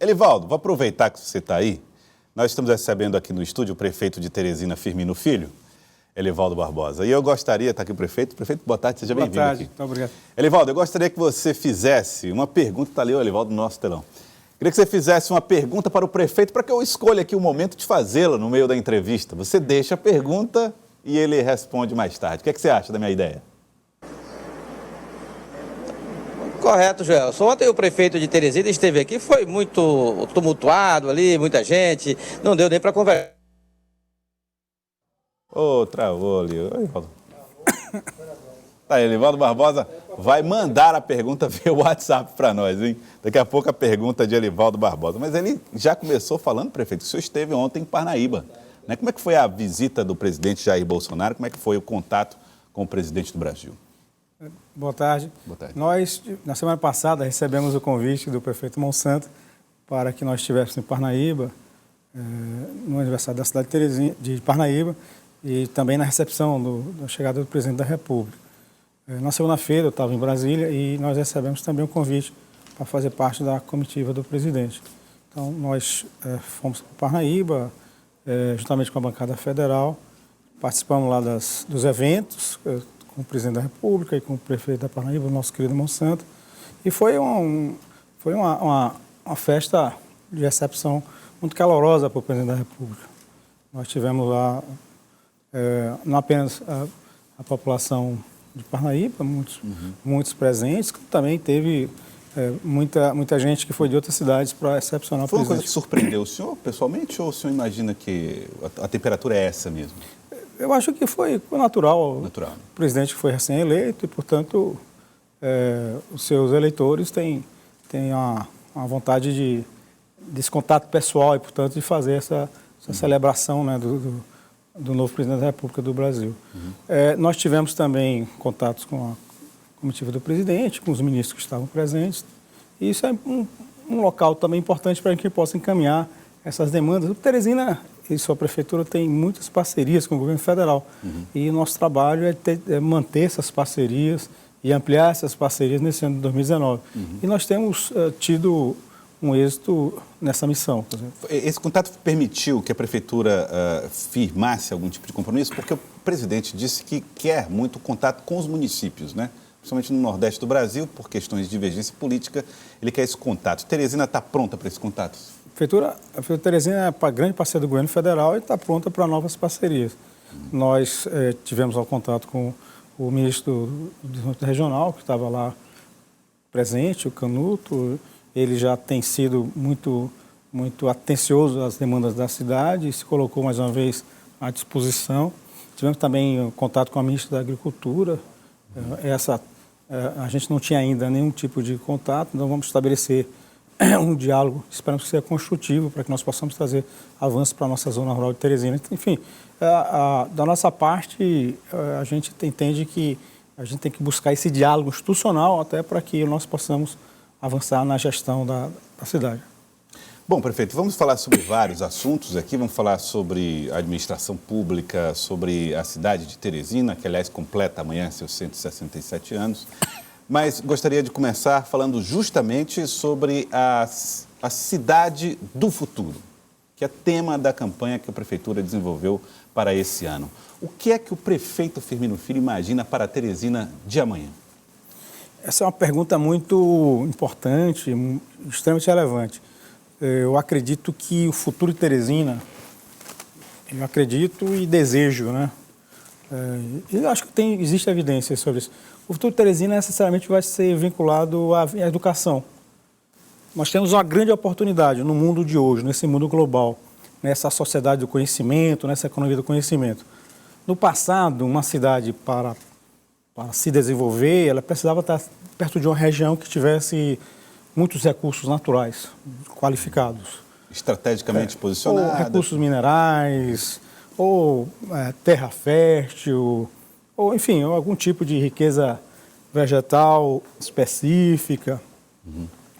Elivaldo, vou aproveitar que você está aí. Nós estamos recebendo aqui no estúdio o prefeito de Teresina, Firmino Filho, Elivaldo Barbosa. E eu gostaria, está aqui o prefeito. Prefeito, boa tarde, seja bem-vindo aqui. Boa tarde, muito obrigado. Elivaldo, eu gostaria que você fizesse uma pergunta, está ali o Elivaldo no nosso telão. Queria que você fizesse uma pergunta para o prefeito, para que eu escolha aqui o momento de fazê-la no meio da entrevista. Você deixa a pergunta e ele responde mais tarde. O que é que você acha da minha ideia? Correto, Joel. Ontem o prefeito de Teresina esteve aqui, foi muito tumultuado ali, muita gente, não deu nem para conversar. Ô, travou ali. Ô, Elivaldo. Tá, Elivaldo Barbosa vai mandar a pergunta via WhatsApp para nós, hein? Daqui a pouco a pergunta de Elivaldo Barbosa. Mas ele já começou falando, prefeito, que o senhor esteve ontem em Parnaíba, né? Como é que foi a visita do presidente Jair Bolsonaro? Como é que foi o contato com o presidente do Brasil? Boa tarde. Boa tarde. Nós, na semana passada, recebemos o convite do prefeito Monsanto para que nós estivéssemos em Parnaíba, no aniversário da cidade de Teresina, de Parnaíba, e também na recepção da chegada do presidente da República. Na segunda-feira eu estava em Brasília e nós recebemos também o convite para fazer parte da comitiva do presidente. Então, nós fomos para Parnaíba, juntamente com a bancada federal, participamos lá dos eventos, com o presidente da República e com o prefeito da Parnaíba, o nosso querido Monsanto. E foi uma festa de recepção muito calorosa para o presidente da República. Nós tivemos lá não apenas a população de Parnaíba, muitos presentes, como também teve muita gente que foi de outras cidades para recepcionar o presidente. Foi uma coisa que surpreendeu o senhor, pessoalmente, ou o senhor imagina que a temperatura é essa mesmo? Eu acho que foi natural. Natural. O presidente foi recém-eleito e, portanto, os seus eleitores têm a vontade desse contato pessoal e, portanto, de fazer essa celebração, né, do novo presidente da República do Brasil. Nós tivemos também contatos com a comitiva do presidente, com os ministros que estavam presentes. E isso é um local também importante para que possa encaminhar essas demandas. O Teresina e sua prefeitura tem muitas parcerias com o governo federal. E o nosso trabalho é manter essas parcerias e ampliar essas parcerias nesse ano de 2019. E nós temos tido um êxito nessa missão. Esse contato permitiu que a prefeitura firmasse algum tipo de compromisso? Porque o presidente disse que quer muito contato com os municípios, né? Principalmente no Nordeste do Brasil, por questões de divergência política, ele quer esse contato. Teresina está pronta para esse contato? A Prefeitura de Teresina é grande parceira do governo federal e está pronta para novas parcerias. Nós tivemos um contato com o ministro do Desenvolvimento Regional, que estava lá presente, o Canuto. Ele já tem sido muito atencioso às demandas da cidade e se colocou mais uma vez à disposição. Tivemos também contato com a ministra da Agricultura. A gente não tinha ainda nenhum tipo de contato, então vamos estabelecer um diálogo, esperamos que seja construtivo para que nós possamos trazer avanços para a nossa zona rural de Teresina. Enfim, da nossa parte, a gente entende que a gente tem que buscar esse diálogo institucional até para que nós possamos avançar na gestão da cidade. Bom, prefeito, vamos falar sobre vários assuntos aqui. Vamos falar sobre a administração pública, sobre a cidade de Teresina, que, aliás, completa amanhã seus 167 anos. Mas gostaria de começar falando justamente sobre a cidade do futuro, que é tema da campanha que a Prefeitura desenvolveu para esse ano. O que é que o prefeito Firmino Filho imagina para Teresina de amanhã? Essa é uma pergunta muito importante, extremamente relevante. Eu acredito que o futuro de Teresina, eu acredito e desejo, né? Eu acho que existe evidência sobre isso. O futuro de Teresina necessariamente vai ser vinculado à educação. Nós temos uma grande oportunidade no mundo de hoje, nesse mundo global, nessa sociedade do conhecimento, nessa economia do conhecimento. No passado, uma cidade para se desenvolver, ela precisava estar perto de uma região que tivesse muitos recursos naturais qualificados. Estrategicamente posicionada. Ou recursos minerais, ou terra fértil, ou, enfim, algum tipo de riqueza vegetal específica.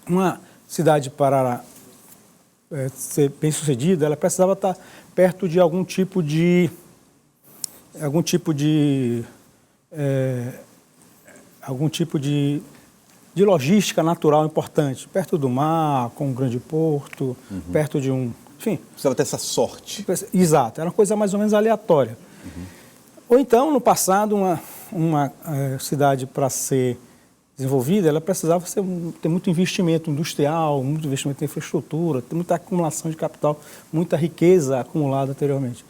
Uma cidade para ser bem-sucedida, ela precisava estar perto de algum tipo de de logística natural importante, perto do mar, com um grande porto, perto de um... Enfim. Precisava ter essa sorte. Exato, era uma coisa mais ou menos aleatória. Ou então, no passado, uma cidade para ser desenvolvida, ela precisava ter muito investimento industrial, muito investimento em infraestrutura, ter muita acumulação de capital, muita riqueza acumulada anteriormente.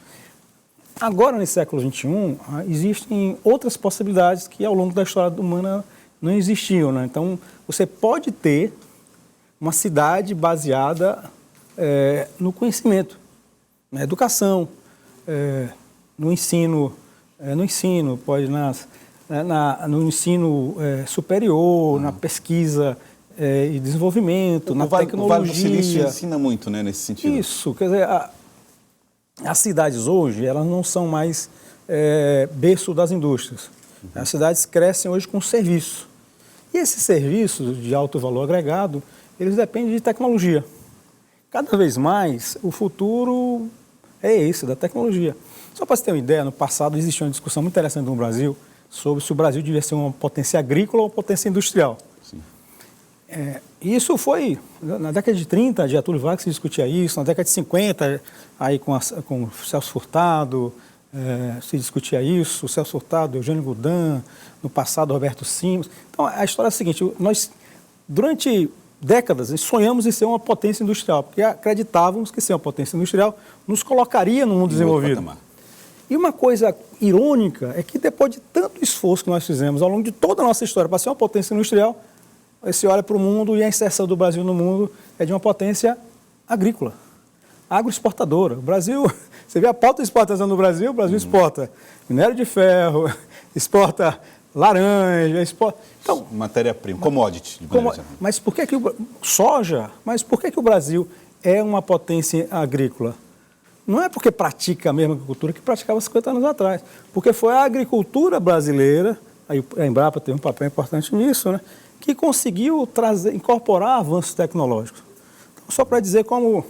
Agora, nesse século XXI, existem outras possibilidades que ao longo da história humana não existiam, né? Então, você pode ter uma cidade baseada no conhecimento, na educação, no ensino, pode no ensino superior, na pesquisa e desenvolvimento, na tecnologia. O Vale do Silício ensina muito, né, nesse sentido. Isso, quer dizer, as cidades hoje, elas não são mais berço das indústrias. As cidades crescem hoje com serviço. E esses serviços de alto valor agregado, eles dependem de tecnologia. Cada vez mais, o futuro é esse, da tecnologia. Só para você ter uma ideia, no passado existia uma discussão muito interessante no Brasil sobre se o Brasil devia ser uma potência agrícola ou uma potência industrial. Sim. Isso foi, na década de 30, de Getúlio Vargas se discutia isso, na década de 50, aí com o Celso Furtado, se discutia isso, o Celso Furtado, Eugênio Goudin, no passado Roberto Simas. Então, a história é a seguinte, nós, durante décadas, sonhamos em ser uma potência industrial, porque acreditávamos que ser uma potência industrial nos colocaria no mundo desenvolvido. E uma coisa irônica é que depois de tanto esforço que nós fizemos ao longo de toda a nossa história para ser uma potência industrial, você olha para o mundo e a inserção do Brasil no mundo é de uma potência agrícola, agroexportadora. O Brasil, você vê a pauta de exportação do Brasil, o Brasil exporta minério de ferro, exporta laranja, exporta... Então, matéria-prima, commodity. Mas por que soja? Mas por que o Brasil é uma potência agrícola? Não é porque pratica a mesma agricultura que praticava 50 anos atrás, porque foi a agricultura brasileira, aí a Embrapa teve um papel importante nisso, né, que conseguiu incorporar avanços tecnológicos. Então, só para dizer como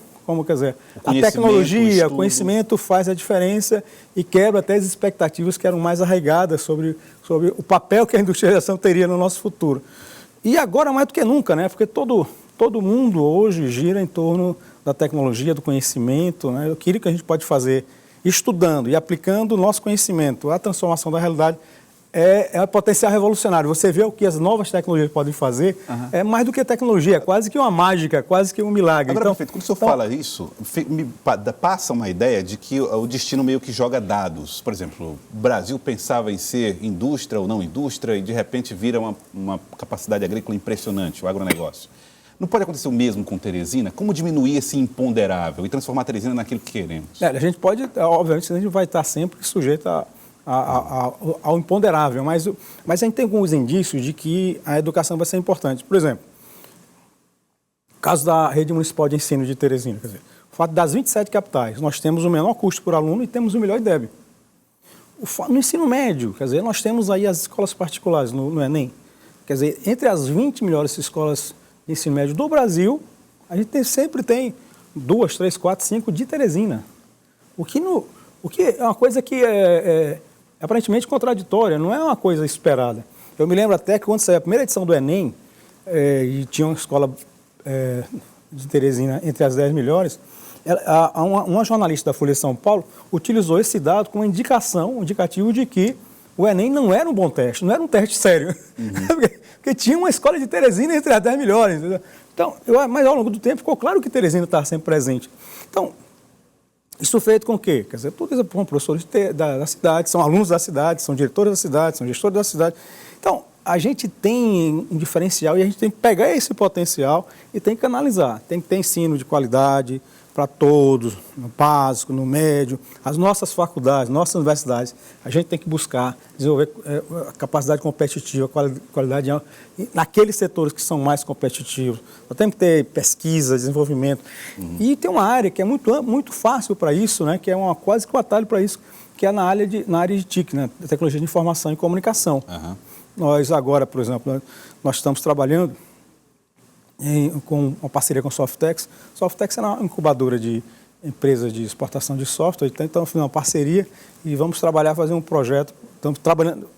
quer dizer, a tecnologia, o conhecimento faz a diferença e quebra até as expectativas que eram mais arraigadas sobre o papel que a industrialização teria no nosso futuro. E agora mais do que nunca, né, porque todo mundo hoje gira em torno da tecnologia, do conhecimento, né? Aquilo que a gente pode fazer estudando e aplicando o nosso conhecimento, a transformação da realidade é potencial revolucionário. Você vê o que as novas tecnologias podem fazer, é mais do que tecnologia, é quase que uma mágica, quase que um milagre. Agora, prefeito, quando o senhor fala isso, me passa uma ideia de que o destino meio que joga dados. Por exemplo, o Brasil pensava em ser indústria ou não indústria e de repente vira uma capacidade agrícola impressionante, o agronegócio. Não pode acontecer o mesmo com Teresina? Como diminuir esse imponderável e transformar a Teresina naquilo que queremos? A gente pode, obviamente, a gente vai estar sempre sujeito ao imponderável, mas a gente tem alguns indícios de que a educação vai ser importante. Por exemplo, o caso da rede municipal de ensino de Teresina, quer dizer, o fato das 27 capitais, nós temos o menor custo por aluno e temos o melhor IDEB. No ensino médio, quer dizer, nós temos aí as escolas particulares no Enem. Quer dizer, entre as 20 melhores escolas de ensino médio do Brasil, a gente sempre tem 2, 3, 4, 5 de Teresina. O que é uma coisa que é aparentemente contraditória, não é uma coisa esperada. Eu me lembro até que quando saiu a primeira edição do Enem, e tinha uma escola de Teresina entre as 10 melhores, uma jornalista da Folha de São Paulo utilizou esse dado como um indicativo de que o Enem não era um bom teste, não era um teste sério. Porque tinha uma escola de Teresina entre as 10 melhores. Entendeu? Então, mas ao longo do tempo ficou claro que Teresina estava sempre presente. Então, isso feito com o quê? Quer dizer, todos são professores da cidade, são alunos da cidade, são diretores da cidade, são gestores da cidade. Então, a gente tem um diferencial e a gente tem que pegar esse potencial e tem que canalizar. Tem que ter ensino de qualidade para todos, no básico, no médio, as nossas faculdades, nossas universidades. A gente tem que buscar desenvolver a capacidade competitiva, qualidade naqueles setores que são mais competitivos. Nós temos que ter pesquisa, desenvolvimento. E tem uma área que é muito fácil para isso, né, que é quase que um atalho para isso, que é na área de TIC, né, Tecnologia de Informação e Comunicação. Nós agora, por exemplo, nós estamos trabalhando com uma parceria com a Softex. Softex é uma incubadora de empresas de exportação de software, então estamos fazendo uma parceria e vamos fazer um projeto, estamos trabalhando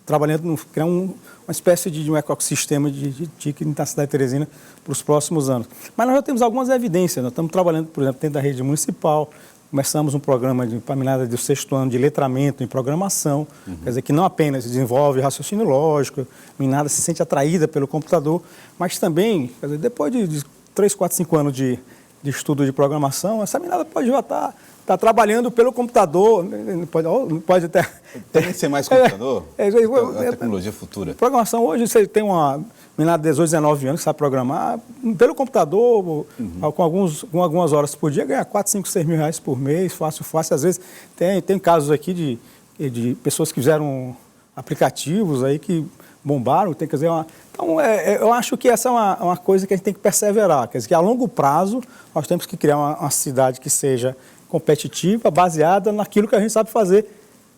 trabalhando em criar uma espécie de um ecossistema de TIC na cidade de Teresina para os próximos anos. Mas nós já temos algumas evidências. Nós estamos trabalhando, por exemplo, dentro da rede municipal. Começamos um programa para a meninada do 6º ano de letramento em programação, quer dizer, que não apenas desenvolve raciocínio lógico, a meninada se sente atraída pelo computador, mas também, quer dizer, depois de 3, 4, 5 anos de estudo de programação, essa meninada pode já estar trabalhando pelo computador, pode até... Também ser mais computador? A tecnologia futura. Programação, hoje você tem uma menina de 18, 19 anos que sabe programar, pelo computador, com algumas horas por dia, ganha 4, 5, 6 mil reais por mês, fácil. Às vezes tem casos aqui de pessoas que fizeram aplicativos aí que bombaram, tem que dizer, então eu acho que essa é uma coisa que a gente tem que perseverar, quer dizer, que a longo prazo nós temos que criar uma cidade que seja competitiva, baseada naquilo que a gente sabe fazer,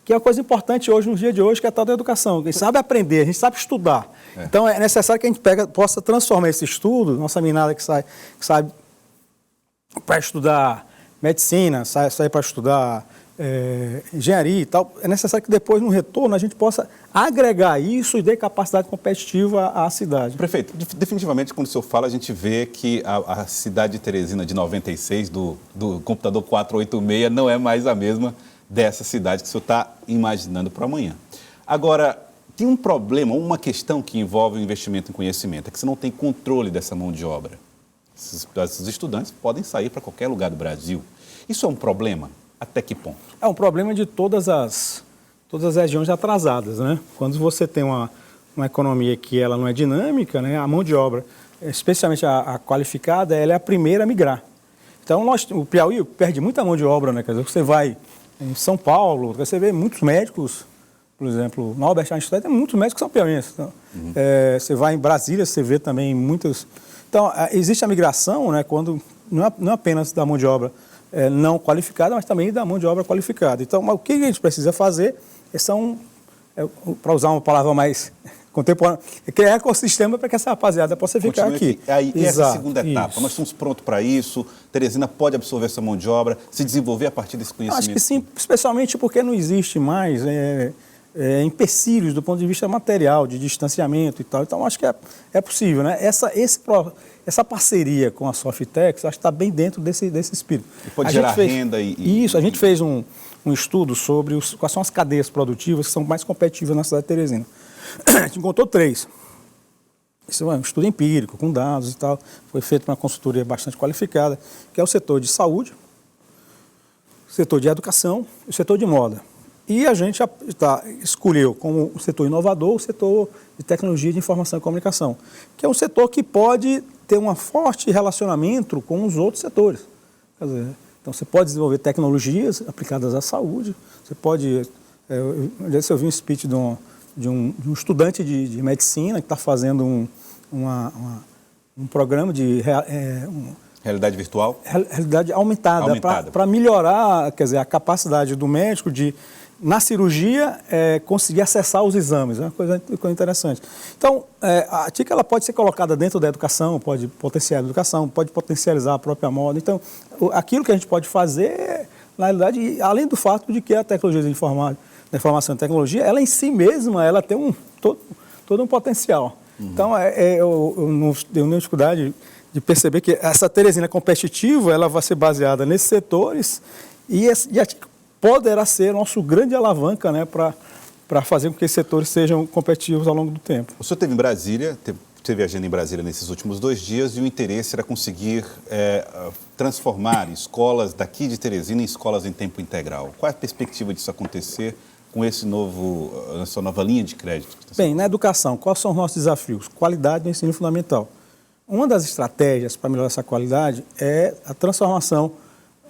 que é uma coisa importante hoje, no dia de hoje, que é a tal da educação. A gente sabe aprender, a gente sabe estudar. Então, é necessário que a gente possa transformar esse estudo, nossa meninada que sai para estudar medicina, sai para estudar engenharia e tal, é necessário que depois, no retorno, a gente possa agregar isso e dar capacidade competitiva à cidade. Prefeito, definitivamente, quando o senhor fala, a gente vê que a cidade de Teresina de 96, do computador 486, não é mais a mesma dessa cidade que o senhor está imaginando para amanhã. Agora, tem um problema, uma questão que envolve o investimento em conhecimento, é que você não tem controle dessa mão de obra. Esses estudantes podem sair para qualquer lugar do Brasil. Isso é um problema? Até que ponto? É um problema de todas as regiões atrasadas, né? Quando você tem uma economia que ela não é dinâmica, né? A mão de obra, especialmente a qualificada, ela é a primeira a migrar. Então, o Piauí perde muita mão de obra, né? Quer dizer, você vai em São Paulo, você vê muitos médicos, por exemplo, na Albert Einstein tem muitos médicos que são piauienses. Então, você vai em Brasília, você vê também muitos... Então, existe a migração, né? Quando não apenas da mão de obra não qualificada, mas também da mão de obra qualificada. Então, o que a gente precisa fazer para usar uma palavra mais contemporânea, criar ecossistema para que essa rapaziada possa ficar aqui. E essa segunda etapa, nós estamos prontos para isso? Teresina pode absorver essa mão de obra, se desenvolver a partir desse conhecimento? Acho que sim, especialmente porque não existe mais empecilhos do ponto de vista material, de distanciamento e tal. Então, acho que é possível, né? Essa parceria com a Softex, acho que está bem dentro desse espírito. E pode gerar renda e... Isso, a gente fez um estudo sobre quais são as cadeias produtivas que são mais competitivas na cidade de Teresina. A gente encontrou 3. Isso é um estudo empírico, com dados e tal. Foi feito por uma consultoria bastante qualificada, que é o setor de saúde, o setor de educação e o setor de moda. E a gente escolheu como o setor inovador o setor de tecnologia de informação e comunicação, que é um setor que pode ter um forte relacionamento com os outros setores. Quer dizer, então, você pode desenvolver tecnologias aplicadas à saúde, você pode... Eu vi um speech de um estudante de medicina que está fazendo um programa de... realidade virtual? Realidade aumentada. Para melhorar, quer dizer, a capacidade do médico de, na cirurgia, conseguir acessar os exames. É uma coisa interessante. Então, a TIC ela pode ser colocada dentro da educação, pode potencializar a educação, pode potencializar a própria moda. Então, aquilo que a gente pode fazer, na realidade, além do fato de que a tecnologia de informação e tecnologia, ela em si mesma, ela tem todo um potencial. Então, eu não tenho dificuldade de perceber que essa Teresina competitiva, ela vai ser baseada nesses setores e a TIC poderá ser nosso grande alavanca, né, para fazer com que esses setores sejam competitivos ao longo do tempo. O senhor esteve em Brasília, teve agenda em Brasília nesses últimos 2 dias e o interesse era conseguir transformar escolas daqui de Teresina em escolas em tempo integral. Qual é a perspectiva disso acontecer com essa nova linha de crédito? Bem, na educação, quais são os nossos desafios? Qualidade do ensino fundamental. Uma das estratégias para melhorar essa qualidade é a transformação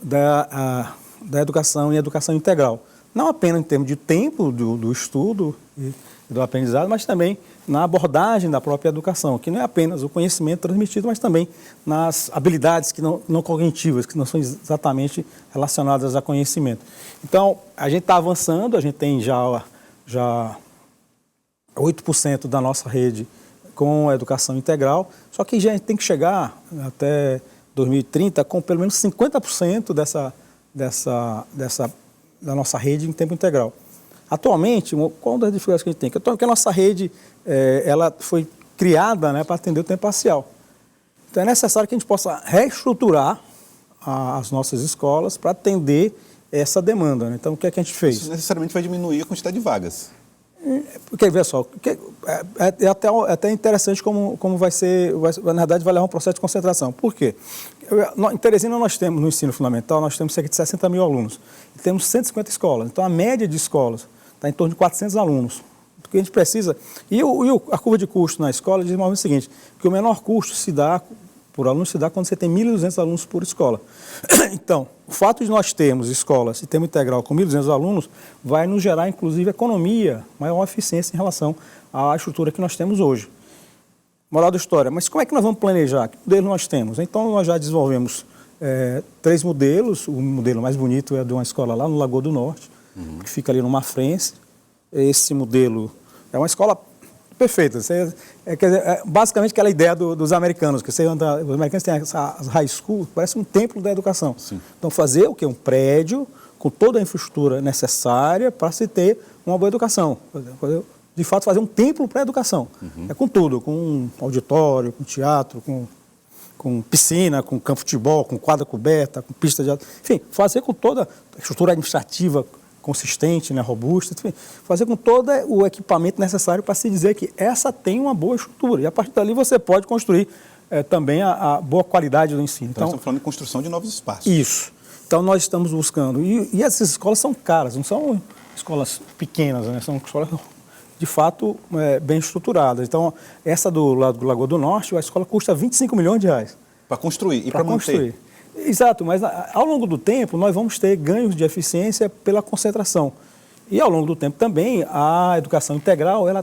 da educação em educação integral. Não apenas em termos de tempo do estudo e do aprendizado, mas também na abordagem da própria educação, que não é apenas o conhecimento transmitido, mas também nas habilidades que não cognitivas, que não são exatamente relacionadas a conhecimento. Então, a gente está avançando, a gente tem já 8% da nossa rede com a educação integral, só que a gente tem que chegar até 2030 com pelo menos 50% da nossa rede em tempo integral. Atualmente, qual das dificuldades que a gente tem? Que a nossa rede ela foi criada, né, para atender o tempo parcial. Então, é necessário que a gente possa reestruturar as nossas escolas para atender essa demanda, né? Então, o que é que a gente fez? Isso necessariamente vai diminuir a quantidade de vagas. Porque, veja só, é até interessante como vai ser, na verdade, vai levar um processo de concentração. Por quê? Em Teresina, nós temos, no ensino fundamental, nós temos cerca de 60 mil alunos. E temos 150 escolas. Então, a média de escolas está em torno de 400 alunos. O que a gente precisa... E a curva de custo na escola diz o seguinte, que o menor custo por aluno se dá quando você tem 1.200 alunos por escola. Então, o fato de nós termos escolas e tempo integral com 1.200 alunos vai nos gerar, inclusive, economia, maior eficiência em relação à estrutura que nós temos hoje. Moral da história, mas como é que nós vamos planejar? Que modelo nós temos? Então, nós já desenvolvemos 3 modelos. O modelo mais bonito é de uma escola lá no Lagoa do Norte, que fica ali no Mafrense. Esse modelo é uma escola perfeita. Basicamente aquela ideia dos americanos, que os americanos têm as high school, parece um templo da educação. Sim. Então, fazer o quê? Um prédio com toda a infraestrutura necessária para se ter uma boa educação. De fato, fazer um templo para a educação. Com tudo, com um auditório, com teatro, com piscina, com campo de futebol, com quadra coberta, com pista de... Enfim, fazer com toda a estrutura administrativa consistente, né, robusta, enfim, fazer com todo o equipamento necessário para se dizer que essa tem uma boa estrutura. E a partir dali você pode construir também a boa qualidade do ensino. Então, estamos falando de construção de novos espaços. Isso. Então, nós estamos buscando. E essas escolas são caras, não são escolas pequenas, né? São escolas, de fato, bem estruturadas. Então, essa do Lagoa do Norte, a escola custa 25 milhões de reais. Para construir e para manter. Exato, mas ao longo do tempo nós vamos ter ganhos de eficiência pela concentração. E ao longo do tempo também a educação integral ela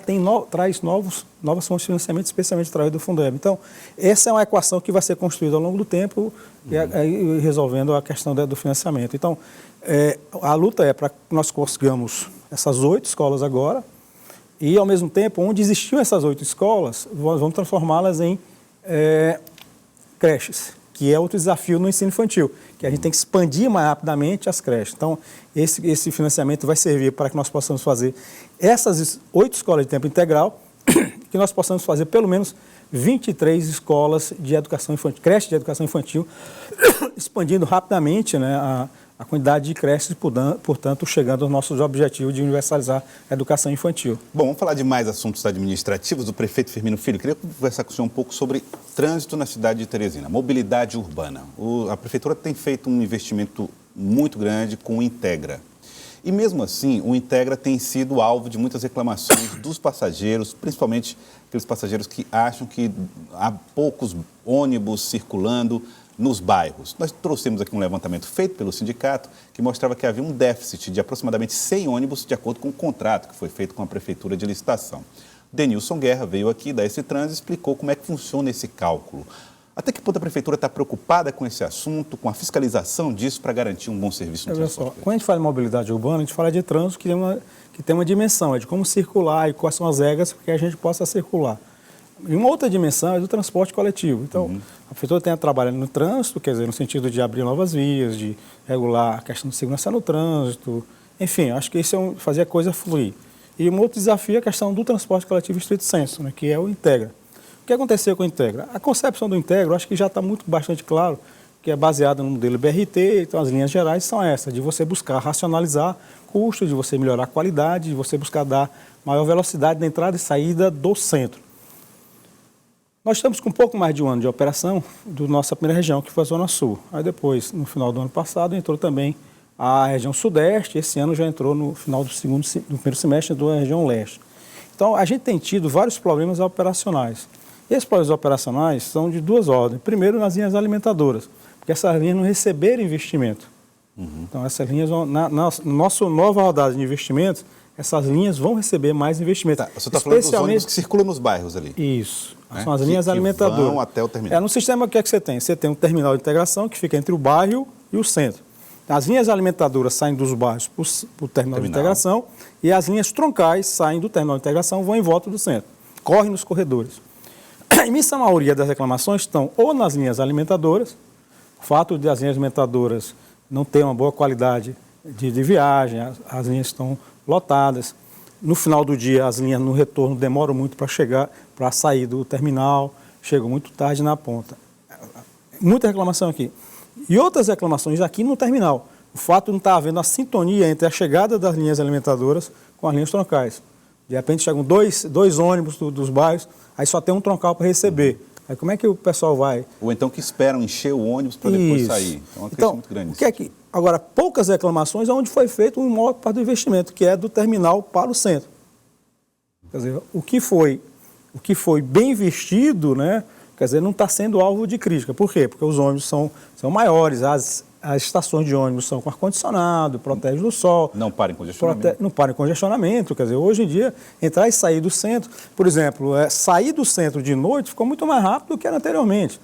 traz novas fontes de financiamento, especialmente através do Fundeb. Então, essa é uma equação que vai ser construída ao longo do tempo, resolvendo a questão do financiamento. Então, a luta é para que nós consigamos essas 8 escolas agora e, ao mesmo tempo, onde existiam essas 8 escolas, nós vamos transformá-las em creches, que é outro desafio no ensino infantil, que a gente tem que expandir mais rapidamente as creches. Então, esse financiamento vai servir para que nós possamos fazer essas 8 escolas de tempo integral, que nós possamos fazer pelo menos 23 escolas de educação infantil, creches de educação infantil, expandindo rapidamente, né, a quantidade de creches, portanto, chegando aos nossos objetivos de universalizar a educação infantil. Bom, vamos falar de mais assuntos administrativos. O prefeito Firmino Filho, queria conversar com o senhor um pouco sobre trânsito na cidade de Teresina, mobilidade urbana. A prefeitura tem feito um investimento muito grande com o Integra. E mesmo assim, o Integra tem sido alvo de muitas reclamações dos passageiros, principalmente aqueles passageiros que acham que há poucos ônibus circulando nos bairros. Nós trouxemos aqui um levantamento feito pelo sindicato que mostrava que havia um déficit de aproximadamente 100 ônibus de acordo com o contrato que foi feito com a Prefeitura de Licitação. Denilson Guerra veio aqui dar esse trânsito e explicou como é que funciona esse cálculo. Até que ponto a Prefeitura está preocupada com esse assunto, com a fiscalização disso para garantir um bom serviço no transporte? Quando a gente fala de mobilidade urbana, a gente fala de trânsito que tem uma dimensão, é de como circular e quais são as regras para que a gente possa circular. E uma outra dimensão é do transporte coletivo. Então, a prefeitura tem trabalhado no trânsito, quer dizer, no sentido de abrir novas vias, de regular a questão de segurança no trânsito. Enfim, acho que isso é fazer a coisa fluir. E um outro desafio é a questão do transporte coletivo estrito sensu, né, que é o Integra. O que aconteceu com o Integra? A concepção do Integra, acho que já está bastante claro, que é baseada no modelo BRT, então as linhas gerais são essas, de você buscar racionalizar custos, de você melhorar a qualidade, de você buscar dar maior velocidade na entrada e saída do centro. Nós estamos com um pouco mais de um ano de operação da nossa primeira região, que foi a Zona Sul. Aí depois, no final do ano passado, entrou também a região Sudeste, esse ano já entrou no final do primeiro semestre da região Leste. Então, a gente tem tido vários problemas operacionais. E esses problemas operacionais são de duas ordens. Primeiro, nas linhas alimentadoras, porque essas linhas não receberam investimento. Então, essas linhas, na nossa nova rodada de investimentos, essas linhas vão receber mais investimento. Tá, você está falando dos ônibus que circulam nos bairros ali. Isso. São as linhas alimentadoras. Vão até o terminal. No sistema, o que é que você tem? Você tem um terminal de integração que fica entre o bairro e o centro. As linhas alimentadoras saem dos bairros para o terminal de integração e as linhas troncais saem do terminal de integração e vão em volta do centro. Correm nos corredores. A imensa maioria das reclamações estão ou nas linhas alimentadoras, o fato de as linhas alimentadoras não terem uma boa qualidade de viagem, as linhas estão lotadas. No final do dia, as linhas no retorno demoram muito para chegar, para sair do terminal, chegam muito tarde na ponta. Muita reclamação aqui. E outras reclamações aqui no terminal. O fato de não estar havendo a sintonia entre a chegada das linhas alimentadoras com as linhas troncais. De repente chegam dois ônibus dos bairros, aí só tem um troncal para receber. Aí como é que o pessoal vai? Ou então que esperam encher o ônibus para depois sair. É uma questão muito grande. O que é que... Agora, poucas reclamações onde foi feito um maior parte do investimento, que é do terminal para o centro. Quer dizer, o que foi bem investido, né, quer dizer, não está sendo alvo de crítica. Por quê? Porque os ônibus são maiores, as estações de ônibus são com ar-condicionado, protegem do sol. Não para em congestionamento. Não para em congestionamento. Quer dizer, hoje em dia, entrar e sair do centro, por exemplo, sair do centro de noite ficou muito mais rápido do que era anteriormente.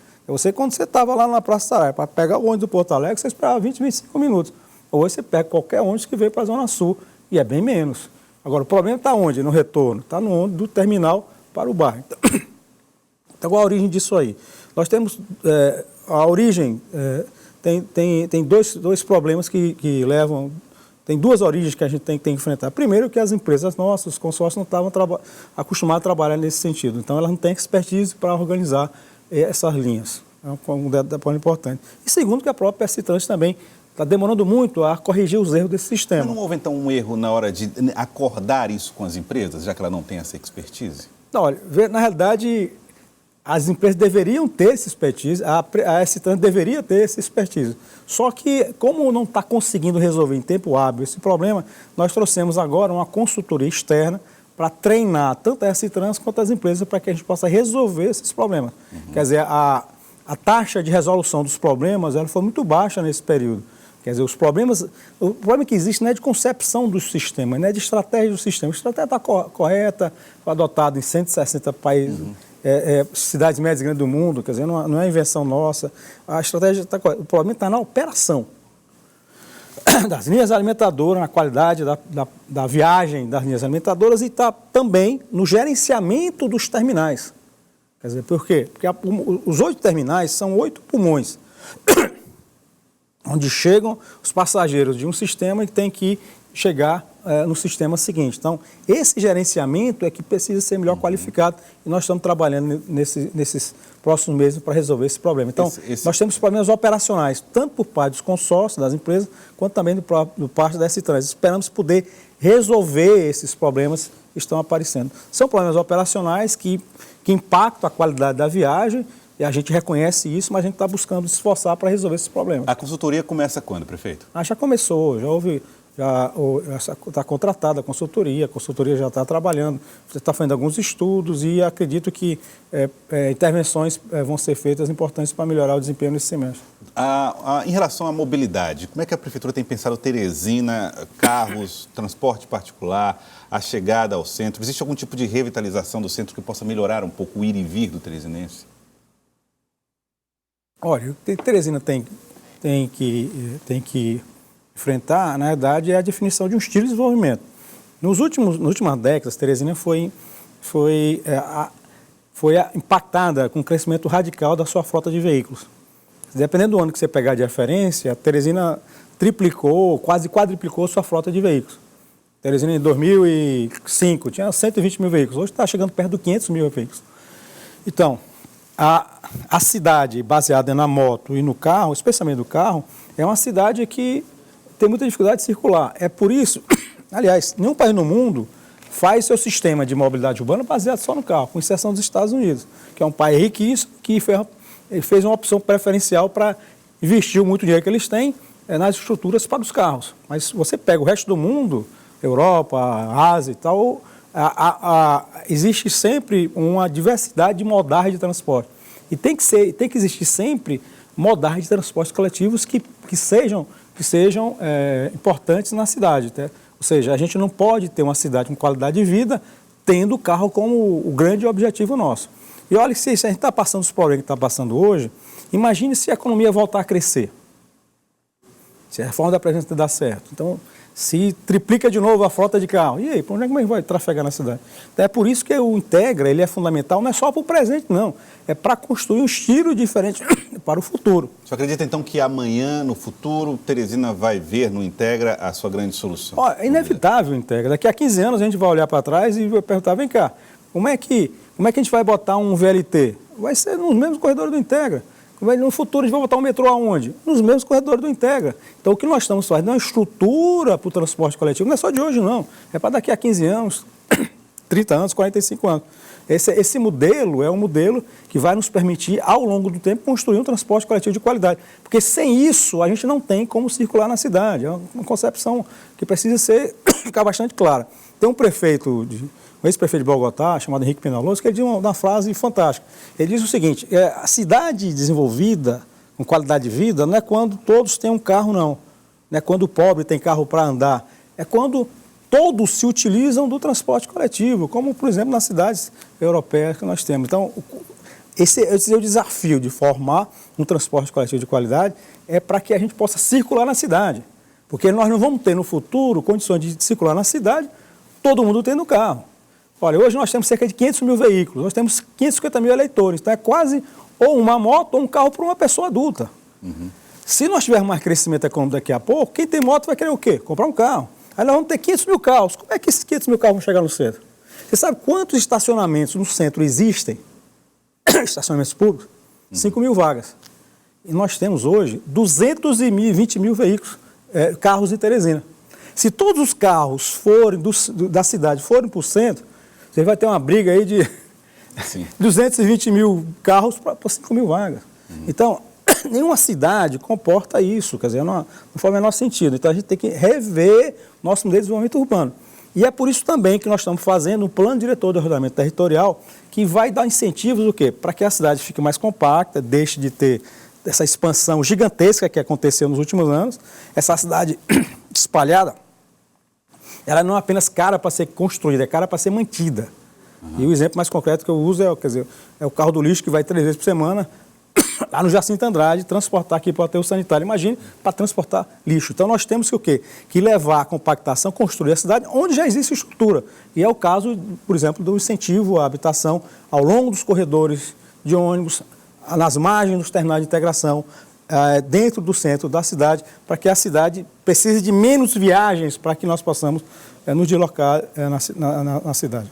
Quando você estava lá na Praça Saraiva, para pegar o ônibus do Porto Alegre, você esperava 20, 25 minutos. Hoje você pega qualquer ônibus que veio para a Zona Sul, e é bem menos. Agora, o problema está onde? No retorno. Está no ônibus do terminal para o bairro. Então, qual a origem disso aí? Nós temos a origem... Tem dois problemas que levam... Tem duas origens que a gente tem que enfrentar. Primeiro, que as empresas nossas, os consórcios, não estavam acostumados a trabalhar nesse sentido. Então, elas não têm expertise para organizar essas linhas. É um detalhe importante. E segundo, que a própria Percitrans também está demorando muito a corrigir os erros desse sistema. Mas não houve, então, um erro na hora de acordar isso com as empresas, já que ela não tem essa expertise? Não, olha, na realidade... As empresas deveriam ter essa expertise, a Percitrans deveria ter essa expertise. Só que, como não está conseguindo resolver em tempo hábil esse problema, nós trouxemos agora uma consultoria externa para treinar tanto a Percitrans quanto as empresas para que a gente possa resolver esses problemas. Quer dizer, a taxa de resolução dos problemas ela foi muito baixa nesse período. Quer dizer, o problema que existe não é de concepção do sistema, não é de estratégia do sistema. A estratégia está correta, foi adotada em 160 países. Cidades médias e grandes do mundo, quer dizer, não é invenção nossa. A estratégia está correta. O problema está na operação das linhas alimentadoras, na qualidade da viagem das linhas alimentadoras e está também no gerenciamento dos terminais. Quer dizer, por quê? Porque os 8 terminais são 8 pulmões, onde chegam os passageiros de um sistema e tem que chegar no sistema seguinte. Então, esse gerenciamento é que precisa ser melhor qualificado e nós estamos trabalhando nesses próximos meses para resolver esse problema. Então, nós temos problemas operacionais, tanto por parte dos consórcios, das empresas, quanto também do parte da Percitrans. Esperamos poder resolver esses problemas que estão aparecendo. São problemas operacionais que impactam a qualidade da viagem e a gente reconhece isso, mas a gente está buscando se esforçar para resolver esses problemas. A consultoria começa quando, prefeito? Já começou, já houve... Já está contratada a consultoria já está trabalhando, você está fazendo alguns estudos e acredito que intervenções vão ser feitas importantes para melhorar o desempenho nesse semestre. Em relação à mobilidade, como é que a Prefeitura tem pensado Teresina, carros, transporte particular, a chegada ao centro? Existe algum tipo de revitalização do centro que possa melhorar um pouco o ir e vir do teresinense? Olha, Teresina tem que enfrentar, na verdade, é a definição de um estilo de desenvolvimento. Nas últimas décadas, Teresina foi impactada com o crescimento radical da sua frota de veículos. Dependendo do ano que você pegar de referência, a Teresina triplicou, quase quadriplicou sua frota de veículos. Teresina, em 2005, tinha 120 mil veículos, hoje está chegando perto de 500 mil veículos. Então, a cidade baseada na moto e no carro, especialmente no carro, é uma cidade que tem muita dificuldade de circular. É por isso, aliás, nenhum país no mundo faz seu sistema de mobilidade urbana baseado só no carro, com exceção dos Estados Unidos, que é um país riquíssimo, que fez uma opção preferencial para investir muito dinheiro que eles têm nas estruturas para os carros. Mas se você pega o resto do mundo, Europa, Ásia e tal, existe sempre uma diversidade de modais de transporte. E tem que existir sempre modais de transportes coletivos que sejam importantes na cidade. Tá? Ou seja, a gente não pode ter uma cidade com qualidade de vida tendo o carro como o grande objetivo nosso. E olha, se a gente está passando os problemas que está passando hoje, imagine se a economia voltar a crescer. Se a reforma da Previdência dá certo. Então, se triplica de novo a frota de carro. E aí, para onde é que vai trafegar na cidade? Então, é por isso que o Integra ele é fundamental, não é só para o presente, não. É para construir um estilo diferente para o futuro. Você acredita, então, que amanhã, no futuro, Teresina vai ver no Integra a sua grande solução? Ó, é inevitável o Integra. Daqui a 15 anos a gente vai olhar para trás e vai perguntar, vem cá, como é que a gente vai botar um VLT? Vai ser nos mesmos corredores do Integra. No futuro a gente vai botar um metrô aonde? Nos mesmos corredores do Integra. Então o que nós estamos fazendo é uma estrutura para o transporte coletivo, não é só de hoje não, é para daqui a 15 anos, 30 anos, 45 anos. Esse modelo é um modelo que vai nos permitir, ao longo do tempo, construir um transporte coletivo de qualidade. Porque sem isso a gente não tem como circular na cidade. É uma concepção que precisa ficar bastante clara. Tem um prefeito, um ex-prefeito de Bogotá, chamado Henrique Peñalosa, que ele diz uma frase fantástica. Ele diz o seguinte, a cidade desenvolvida, com qualidade de vida, não é quando todos têm um carro, não. Não é quando o pobre tem carro para andar. É quando todos se utilizam do transporte coletivo, como, por exemplo, nas cidades europeias que nós temos. Então, esse é o desafio de formar um transporte coletivo de qualidade, é para que a gente possa circular na cidade. Porque nós não vamos ter no futuro condições de circular na cidade, todo mundo tendo carro. Olha, hoje nós temos cerca de 500 mil veículos, nós temos 550 mil eleitores, então é quase ou uma moto ou um carro para uma pessoa adulta. Uhum. Se nós tivermos mais crescimento econômico daqui a pouco, quem tem moto vai querer o quê? Comprar um carro. Aí nós vamos ter 500 mil carros. Como é que esses 500 mil carros vão chegar no centro? Você sabe quantos estacionamentos no centro existem? Estacionamentos públicos? 5 mil vagas. E nós temos hoje 220 mil veículos, carros em Teresina. Se todos os carros da cidade forem para o centro, você vai ter uma briga aí de 220 mil carros para 5 mil vagas. Uhum. Então, nenhuma cidade comporta isso, quer dizer, não faz o menor sentido. Então, a gente tem que rever nosso modelo de desenvolvimento urbano. E é por isso também que nós estamos fazendo um plano diretor de ordenamento territorial que vai dar incentivos o quê? Para que a cidade fique mais compacta, deixe de ter essa expansão gigantesca que aconteceu nos últimos anos. Essa cidade espalhada, ela não é apenas cara para ser construída, é cara para ser mantida. Uhum. E o exemplo mais concreto que eu uso é o carro do lixo que vai 3 vezes por semana lá no Jacinto Andrade, transportar aqui para o aterro sanitário. Imagine, para transportar lixo. Então, nós temos que levar a compactação, construir a cidade onde já existe estrutura. E é o caso, por exemplo, do incentivo à habitação ao longo dos corredores de ônibus, nas margens dos terminais de integração, dentro do centro da cidade, para que a cidade precise de menos viagens para que nós possamos nos deslocar na cidade.